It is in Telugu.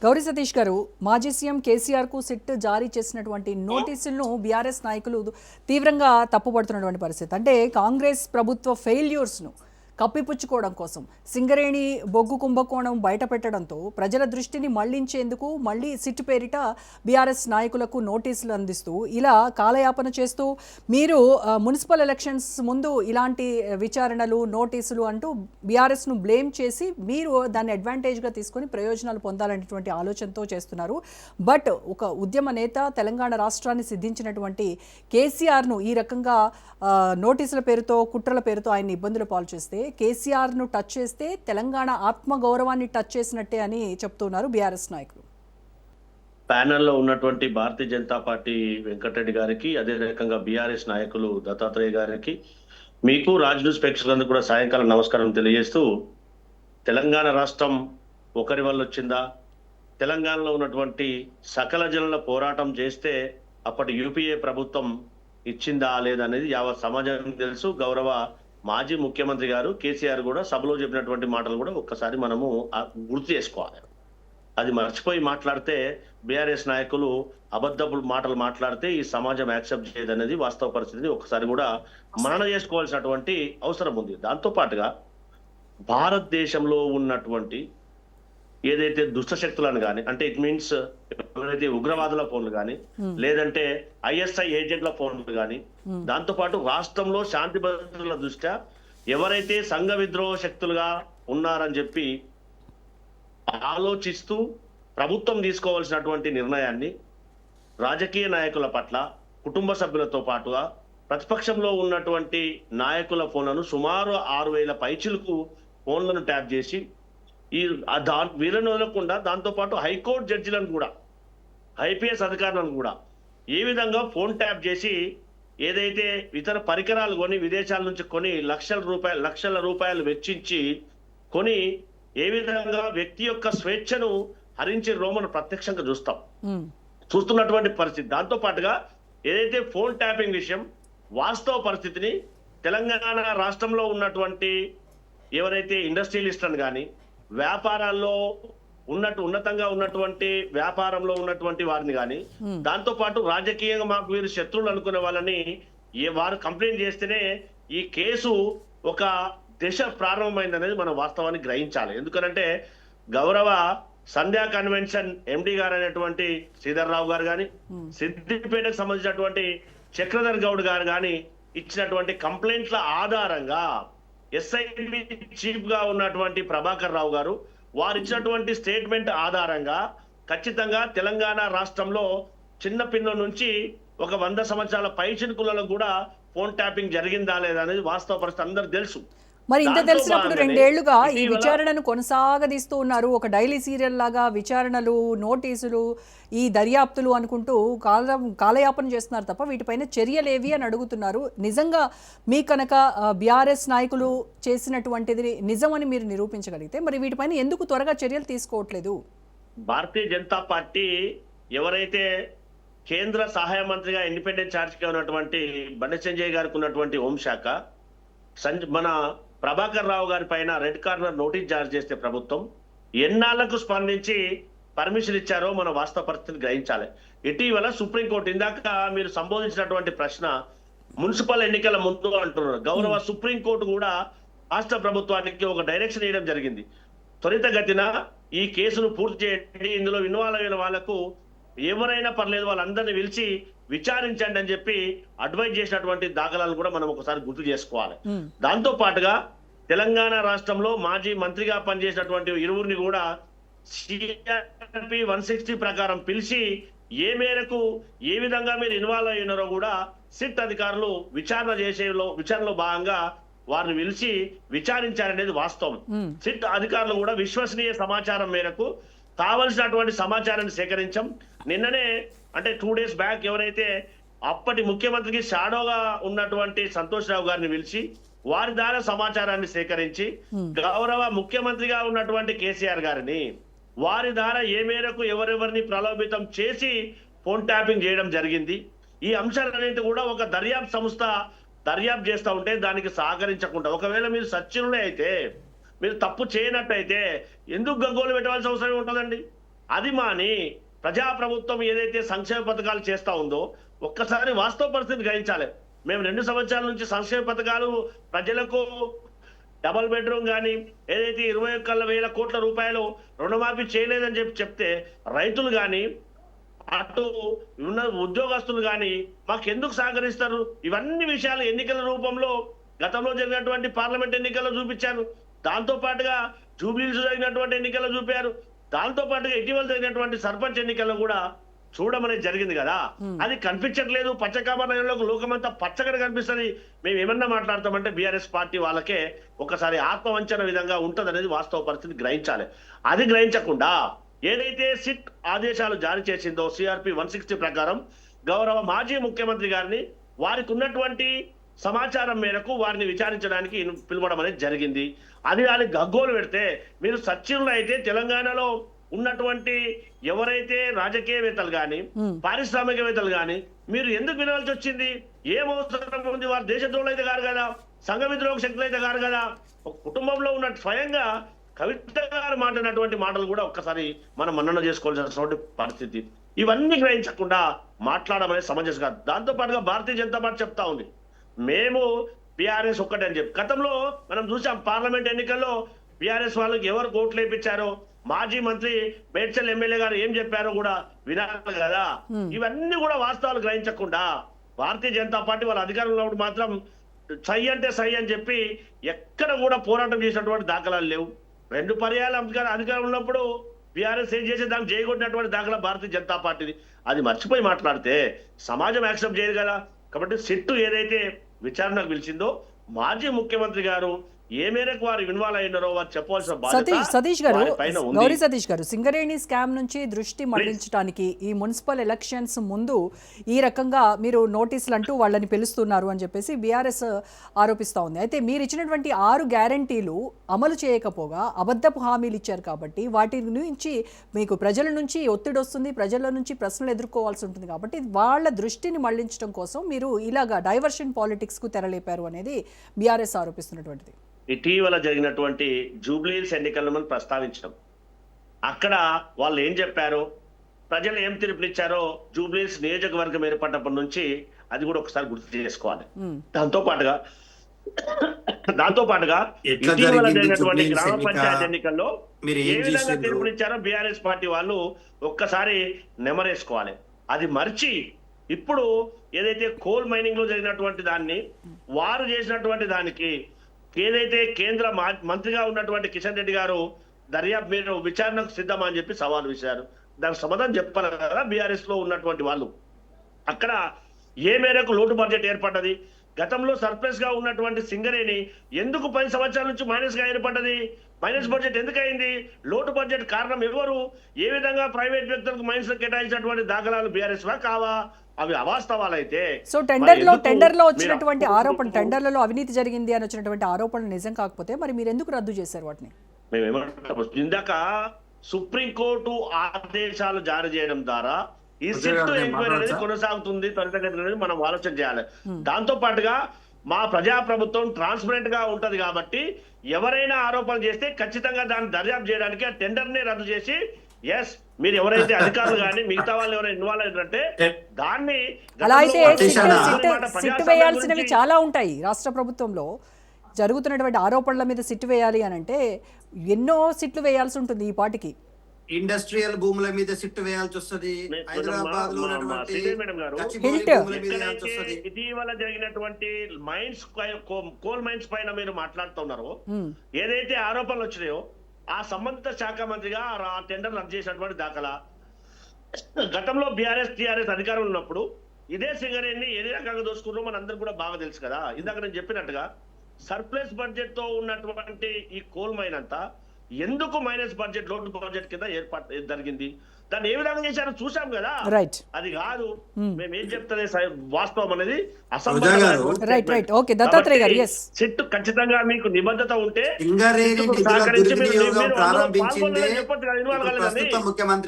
గౌరీ సతీష్ గారు, మాజీ సీఎం కేసీఆర్కు సిట్ జారీ చేసినటువంటి నోటీసులను బీఆర్ఎస్ నాయకులు తీవ్రంగా తప్పుపడుతున్నటువంటి పరిస్థితి. అంటే కాంగ్రెస్ ప్రభుత్వ ఫెయిల్యూర్స్ను కప్పిపుచ్చుకోవడం కోసం సింగరేణి బొగ్గు కుంభకోణం బయటపెట్టడంతో ప్రజల దృష్టిని మళ్లించేందుకు మళ్ళీ సిట్ పేరిట బీఆర్ఎస్ నాయకులకు నోటీసులు అందిస్తూ ఇలా కాలయాపన చేస్తూ మీరు మున్సిపల్ ఎలక్షన్స్ ముందు ఇలాంటి విచారణలు నోటీసులు అంటూ బీఆర్ఎస్ను బ్లేమ్ చేసి మీరు దాన్ని అడ్వాంటేజ్గా తీసుకొని ప్రయోజనాలు పొందాలనేటువంటి ఆలోచనతో చేస్తున్నారు. బట్ ఒక ఉద్యమ నేత, తెలంగాణ రాష్ట్రాన్ని సిద్ధించినటువంటి కేసీఆర్ను ఈ రకంగా నోటీసుల పేరుతో, కుట్రల పేరుతో ఆయన ఇబ్బందులు పాలు చేస్తే, కేసీఆర్ను టచ్ చేస్తే తెలంగాణ ఆత్మగౌరవాన్ని టచ్ చేసినట్టే అని చెప్తున్నారు బీఆర్ఎస్ నాయకులు. ప్యానెల్లో ఉన్నటువంటి భారతీయ జనతా పార్టీ వెంకటరెడ్డి గారికి, అదే రకంగా బీఆర్ఎస్ నాయకులు దత్తాత్రేయ గారికి, మీకు రాజ్ న్యూస్ ప్రేక్షకులందరూ కూడా సాయంకాలం నమస్కారం తెలియజేస్తూ, తెలంగాణ రాష్ట్రం ఒకరి వల్ల వచ్చిందా, తెలంగాణలో ఉన్నటువంటి సకల జనుల పోరాటం చేస్తే అప్పటి యూపీఏ ప్రభుత్వం ఇచ్చిందా లేదనేది యావత్ సమాజానికి తెలుసు. గౌరవ మాజీ ముఖ్యమంత్రి గారు కేసీఆర్ కూడా సభలో చెప్పినటువంటి మాటలు కూడా ఒక్కసారి మనము గుర్తు చేసుకోవాలి. అది మర్చిపోయి మాట్లాడితే, బీఆర్ఎస్ నాయకులు అబద్ధపు మాటలు మాట్లాడితే ఈ సమాజం యాక్సెప్ట్ చేయదనేది వాస్తవ పరిస్థితిని ఒక్కసారి కూడా మనన చేసుకోవాల్సినటువంటి అవసరం ఉంది. దాంతో పాటుగా భారతదేశంలో ఉన్నటువంటి ఏదైతే దుష్ట శక్తులను కానీ, అంటే ఇట్ మీన్స్ ఎవరైతే ఉగ్రవాదుల ఫోన్లు కానీ, లేదంటే ఐఎస్ఐ ఏజెంట్ల ఫోన్లు కానీ, దాంతో పాటు రాష్ట్రంలో శాంతి భద్రతల దృష్ట్యా ఎవరైతే సంఘ విద్రోహ శక్తులుగా ఉన్నారని చెప్పి ఆలోచిస్తూ ప్రభుత్వం తీసుకోవాల్సినటువంటి నిర్ణయాన్ని రాజకీయ నాయకుల పట్ల, కుటుంబ సభ్యులతో పాటుగా ప్రతిపక్షంలో ఉన్నటువంటి నాయకుల ఫోన్లను సుమారు 6,000 పైచిలకు ఫోన్లను ట్యాప్ చేసి వీళ్ళని వదలకుండా, దాంతో పాటు హైకోర్టు జడ్జిలను కూడా, ఐపీఎస్ అధికారులను కూడా ఏ విధంగా ఫోన్ ట్యాప్ చేసి ఏదైతే ఇతర పరికరాలు కొని విదేశాల నుంచి కొని లక్షల రూపాయలు వెచ్చించి కొని ఏ విధంగా వ్యక్తి యొక్క స్వేచ్ఛను హరించే రోమను ప్రత్యక్షంగా చూస్తున్నటువంటి పరిస్థితి. దాంతో పాటుగా ఏదైతే ఫోన్ ట్యాపింగ్ విషయం వాస్తవ పరిస్థితిని తెలంగాణ రాష్ట్రంలో ఉన్నటువంటి ఎవరైతే ఇండస్ట్రియలిస్టులను కానీ, వ్యాపారాల్లో ఉన్నతంగా ఉన్నటువంటి వ్యాపారంలో ఉన్నటువంటి వారిని కానీ, దాంతో పాటు రాజకీయంగా మాకు వీరు శత్రువులు అనుకునే వాళ్ళని వారు కంప్లైంట్ చేస్తేనే ఈ కేసు ఒక దశ ప్రారంభమైందనేది మనం వాస్తవాన్ని గ్రహించాలి. ఎందుకంటే గౌరవ సంధ్యా కన్వెన్షన్ ఎండి గారు అనేటువంటి శ్రీధర్ రావు గారు కానీ, సిద్దిపేటకు సంబంధించినటువంటి చక్రధర్ గౌడ్ గారు కానీ ఇచ్చినటువంటి కంప్లైంట్ల ఆధారంగా ఎస్ఐబి చీఫ్ గా ఉన్నటువంటి ప్రభాకర్ రావు గారు వారు ఇచ్చినటువంటి స్టేట్మెంట్ ఆధారంగా ఖచ్చితంగా తెలంగాణ రాష్ట్రంలో చిన్న పిన్న నుంచి ఒక 100 సంవత్సరాల పైచినుకులకు కూడా ఫోన్ ట్యాపింగ్ జరిగిందా లేదా అనేది వాస్తవ పరిస్థితి అందరూ తెలుసు. మరి ఇంత తెలిసినప్పుడు 2 ఏళ్లుగా ఈ విచారణను కొనసాగదీస్తూ ఉన్నారు. ఒక డైలీ సీరియల్ లాగా విచారణలు, నోటీసులు, ఈ దర్యాప్తులు అనుకుంటూ కాలయాపన చేస్తున్నారు తప్ప వీటిపైన చర్యలేవి అని అడుగుతున్నారు. నిజంగా మీ కనుక బీఆర్ఎస్ నాయకులు చేసినటువంటిది నిజమని మీరు నిరూపించగలిగితే మరి వీటిపైన ఎందుకు త్వరగా చర్యలు తీసుకోవట్లేదు? భారతీయ జనతా పార్టీ ఎవరైతే కేంద్ర సహాయ మంత్రిగా ఇండిపెండెంట్ ఛార్జ్గా ఉన్నటువంటి బండి సంజయ్ గారికి ఉన్నటువంటి హోంశాఖ మన ప్రభాకర్ రావు గారి పైన రెడ్ కార్నర్ నోటీస్ జారీ చేస్తే ప్రభుత్వం ఎన్నాళ్లకు స్పందించి పర్మిషన్ ఇచ్చారో మన వాస్తవ పరిస్థితిని గ్రహించాలి. ఇటీవల సుప్రీంకోర్టు, ఇందాక మీరు సంబోధించినటువంటి ప్రశ్న మున్సిపల్ ఎన్నికల ముందు అంటున్నారు. గౌరవ సుప్రీంకోర్టు కూడా రాష్ట్ర ప్రభుత్వానికి ఒక డైరెక్షన్ ఇవ్వడం జరిగింది. త్వరితగతిన ఈ కేసును పూర్తి చేయండి, ఇందులో ఇన్వాల్వ్ అయిన వాళ్లకు ఎవరైనా పర్లేదు వాళ్ళందరినీ పిలిచి విచారించండి అని చెప్పి అడ్వైజ్ చేసినటువంటి దాఖలాలు కూడా మనం ఒకసారి గుర్తు చేసుకోవాలి. దాంతో పాటుగా తెలంగాణ రాష్ట్రంలో మాజీ మంత్రిగా పనిచేసినటువంటి ఇరువురిని కూడా సిఆర్పి 160 ప్రకారం పిలిచి ఏ మేరకు ఏ విధంగా మీరు ఇన్వాల్వ్ అయినారో కూడా సిట్ అధికారులు విచారణలో భాగంగా వారిని పిలిచి విచారించారనేది వాస్తవం. సిట్ అధికారులు కూడా విశ్వసనీయ సమాచారం మేరకు కావలసినటువంటి సమాచారాన్ని సేకరించాం. నిన్ననే అంటే 2 days బ్యాక్ ఎవరైతే అప్పటి ముఖ్యమంత్రికి షాడోగా ఉన్నటువంటి సంతోష్ రావు గారిని పిలిచి వారి ద్వారా సమాచారాన్ని సేకరించి గౌరవ ముఖ్యమంత్రిగా ఉన్నటువంటి కేసీఆర్ గారిని వారి ద్వారా ఏ మేరకు ఎవరెవరిని ప్రలోభితం చేసి ఫోన్ ట్యాపింగ్ చేయడం జరిగింది, ఈ అంశాలన్నింటి కూడా ఒక దర్యాప్తు సంస్థ దర్యాప్తు చేస్తూ ఉంటే దానికి సహకరించకుండా, ఒకవేళ మీరు సత్యులే అయితే, మీరు తప్పు చేయనట్టయితే ఎందుకు గగ్గోలు పెట్టవలసిన అవసరం ఉంటుందండి? అది మాని ప్రజాప్రభుత్వం ఏదైతే సంక్షేమ పథకాలు చేస్తా ఉందో ఒక్కసారి వాస్తవ పరిస్థితి గ్రహించాలి. మేము 2 సంవత్సరాల నుంచి సంక్షేమ పథకాలు ప్రజలకు డబుల్ బెడ్రూమ్ కానీ ఏదైతే 21,000 కోట్ల రూపాయలు రుణమాఫీ చేయలేదని చెప్తే రైతులు కానీ అటు ఉన్న ఉద్యోగస్తులు కానీ మాకెందుకు సహకరిస్తారు? ఇవన్నీ విషయాలు ఎన్నికల రూపంలో గతంలో జరిగినటువంటి పార్లమెంట్ ఎన్నికల్లో చూపించారు. దాంతో పాటుగా జూబ్లీస్ జరిగినటువంటి ఎన్నికల్లో చూపారు. దాంతో పాటుగా ఇటీవల జరిగినటువంటి సర్పంచ్ ఎన్నికల్లో కూడా చూడమనేది జరిగింది కదా. అది కనిపించట్లేదు. పచ్చకామరంలో లోకమంతా పచ్చగా కనిపిస్తుంది. మేము ఏమన్నా మాట్లాడతామంటే బీఆర్ఎస్ పార్టీ వాళ్ళకే ఒకసారి ఆత్మవంచన విధంగా ఉంటది అనేది వాస్తవ పరిస్థితి గ్రహించాలి. అది గ్రహించకుండా ఏదైతే సిట్ ఆదేశాలు జారీ చేసిందో సిఆర్పి 160 ప్రకారం గౌరవ మాజీ ముఖ్యమంత్రి గారిని వారికి ఉన్నటువంటి సమాచారం మేరకు వారిని విచారించడానికి పిలవడం అనేది జరిగింది. అది వాళ్ళకి గగ్గోలు పెడితే మీరు సచివులు అయితే తెలంగాణలో ఉన్నటువంటి ఎవరైతే రాజకీయవేత్తలు కానీ పారిశ్రామికవేత్తలు కానీ మీరు ఎందుకు వినాల్సి వచ్చింది? ఏం అవసరం ఉంది? వారు దేశద్రోహులు అయితే కాదు కదా, సంఘ విద్రోహ శక్తులు అయితే కాదు కదా. ఒక కుటుంబంలో ఉన్న స్వయంగా కవిత గారు మాట్లాడినటువంటి మాటలు కూడా ఒక్కసారి మనం మన్నన చేసుకోవాల్సినటువంటి పరిస్థితి. ఇవన్నీ గ్రహించకుండా మాట్లాడడం అనేది సమంజసం కాదు. దాంతో పాటుగా భారతీయ జనతా పార్టీ చెప్తా ఉంది మేము బీఆర్ఎస్ ఒక్కటే అని చెప్పి. గతంలో మనం చూసాం పార్లమెంట్ ఎన్నికల్లో బీఆర్ఎస్ వాళ్ళకి ఎవరు ఓట్లు వేయించారో, మాజీ మంత్రి మేడ్చల్ ఎమ్మెల్యే గారు ఏం చెప్పారో కూడా వినాలి కదా. ఇవన్నీ కూడా వాస్తవాలు గ్రహించకుండా భారతీయ జనతా పార్టీ వాళ్ళ అధికారంలో ఉన్నప్పుడు మాత్రం సై అంటే సై అని చెప్పి ఎక్కడ కూడా పోరాటం చేసినటువంటి దాఖలాలు లేవు. 2 పర్యాలు అధికారం ఉన్నప్పుడు బీఆర్ఎస్ ఏం చేసే దానికి చేయగొట్టినటువంటి దాఖలా భారతీయ జనతా పార్టీది. అది మర్చిపోయి మాట్లాడితే సమాజం యాక్సెప్ట్ చేయదు కదా. కాబట్టి సిట్టు ఏదైతే విచారణకు పిలిచిందో మాజీ ముఖ్యమంత్రి గారు ఏ మేరకు వారు ఇన్వాల్వ్ అయినారో వారు చెప్పవలసిన సతీష్ గారు, గౌరీ సతీష్ గారు, సింగరేణి స్కామ్ నుంచి దృష్టి మళ్లించడానికి ఈ మున్సిపల్ ఎలక్షన్స్ ముందు ఈ రకంగా మీరు నోటీసులు అంటూ వాళ్ళని పిలుస్తున్నారు అని చెప్పేసి బీఆర్ఎస్ ఆరోపిస్తూ ఉంది. అయితే మీరు ఇచ్చినటువంటి 6 గ్యారంటీలు అమలు చేయకపోగా అబద్ధపు హామీలు ఇచ్చారు కాబట్టి వాటి నుంచి మీకు ప్రజల నుంచి ఒత్తిడి వస్తుంది, ప్రజల నుంచి ప్రశ్నలు ఎదుర్కోవాల్సి ఉంటుంది. కాబట్టి వాళ్ళ దృష్టిని మళ్లించడం కోసం మీరు ఇలాగా డైవర్షన్ పాలిటిక్స్ కు తెరలేపారు అనేది బీఆర్ఎస్ ఆరోపిస్తున్నటువంటిది. ఇటీవల జరిగినటువంటి జూబ్లీస్ ఎన్నికలను మనం ప్రస్తావించడం, అక్కడ వాళ్ళు ఏం చెప్పారో, ప్రజలు ఏం తీర్పునిచ్చారో జూబ్లీస్ నియోజకవర్గం ఏర్పడినప్పటి నుంచి అది కూడా ఒకసారి గుర్తు చేసుకోవాలి. దాంతో పాటుగా ఇటీవల జరిగినటువంటి గ్రామ పంచాయతీ ఎన్నికల్లో ఏ విధంగా తీర్పునిచ్చారో బీఆర్ఎస్ పార్టీ వాళ్ళు ఒక్కసారి నెమరేసుకోవాలి. అది మర్చి ఇప్పుడు ఏదైతే కోల్ మైనింగ్ లో జరిగినటువంటి దాన్ని వారు చేసినటువంటి దానికి ఏదైతే కేంద్ర మంత్రిగా ఉన్నటువంటి కిషన్ రెడ్డి గారు దర్యాప్తు మీరు విచారణకు సిద్ధమా అని చెప్పి సవాల్ విసిరారు. దానికి సమాధానం చెప్పాలి కదా బీఆర్ఎస్ లో ఉన్నటువంటి వాళ్ళు. అక్కడ ఏ మేరకు లోటు బడ్జెట్ ఏర్పడ్డది? గతంలో సర్ప్లస్ గా ఉన్నటువంటి సింగరేణి ఎందుకు 10 సంవత్సరాల నుంచి మైనస్ గా ఏర్పడ్డది? మైనస్ బడ్జెట్ ఎందుకు అయింది? లోటు బడ్జెట్ కారణం ఎవరు? ఏ విధంగా ప్రైవేట్ వ్యక్తులకు మైనస్ కేటాయించినటువంటి దాఖలాలు బీఆర్ఎస్ కావా? అవి అవాస్తవాలైతే సో టెండర్లో వచ్చినటువంటి ఆరోపణ, టెండర్లలో అవినీతి జరిగింది అని వచ్చినటువంటి ఆరోపణలు నిజం కాకపోతే మరి మీరు ఎందుకు రద్దు చేశారు వాటిని? మేమేమంటాం, ఇందాక సుప్రీంకోర్టు ఆదేశాలు జారీ చేయడం ద్వారా ఈ సిట్ ఎంక్వైరీ అనేది కొనసాగుతుంది, త్వరితగతిన అనేది మనం ఆలోచన చేయాలి. దాంతో పాటుగా మా ప్రజాప్రభుత్వం ట్రాన్స్పరెంట్ గా ఉంటది కాబట్టి ఎవరైనా ఆరోపణలు చేస్తే ఖచ్చితంగా దాన్ని దర్యాప్తు చేయడానికి ఆ టెండర్ ని రద్దు చేసి ఎస్ మీరు ఎవరైతే అధికారులు కానీ మిగతా వాళ్ళు ఎవరైనా ఇన్వాల్వ్ అయ్యారంటే దాన్ని అలా అయితే సిట్టు వేయాల్సినవి చాలా ఉంటాయి. రాష్ట్ర ప్రభుత్వంలో జరుగుతున్నటువంటి ఆరోపణల మీద సిట్టు వేయాలి అని అంటే ఎన్నో సిట్లు వేయాల్సి ఉంటుంది. ఈ పాటికి ఇండస్ట్రియల్ భూముల మీద సిట్టు వేయాల్సి వస్తుంది. హైదరాబాద్ లో ఇటీవల జరిగినటువంటి మైన్స్ కోల్ మైన్స్ పైన మీరు మాట్లాడుతున్నారు, ఏదైతే ఆరోపణలు వచ్చినాయో ఆ సంబంధిత శాఖ మంత్రిగా ఆ టెండర్ రద్దు చేసినటువంటి దాఖలా. గతంలో టీఆర్ఎస్ అధికారంలో ఉన్నప్పుడు ఇదే సింగరేణిని ఏ రకంగా దోసుకున్నారో మన అందరికి కూడా బాగా తెలుసు కదా. ఇందాక నేను చెప్పినట్టుగా సర్ప్లస్ బడ్జెట్ తో ఉన్నటువంటి ఈ కోల్ మైన్ అంతా ఎందుకు మైనస్ బడ్జెట్ లోటు బడ్జెట్ కింద ఏర్పాటు జరిగింది? దాన్ని ఏ విధంగా చేశారో చూసాం కదా. అది కాదు మేము ఏం చెప్తుంది వాస్తవం అనేది సిట్టు ఖచ్చితంగా మీకు నిబద్ధత ఉంటే ప్రారంభించింది ముఖ్యమంత్రి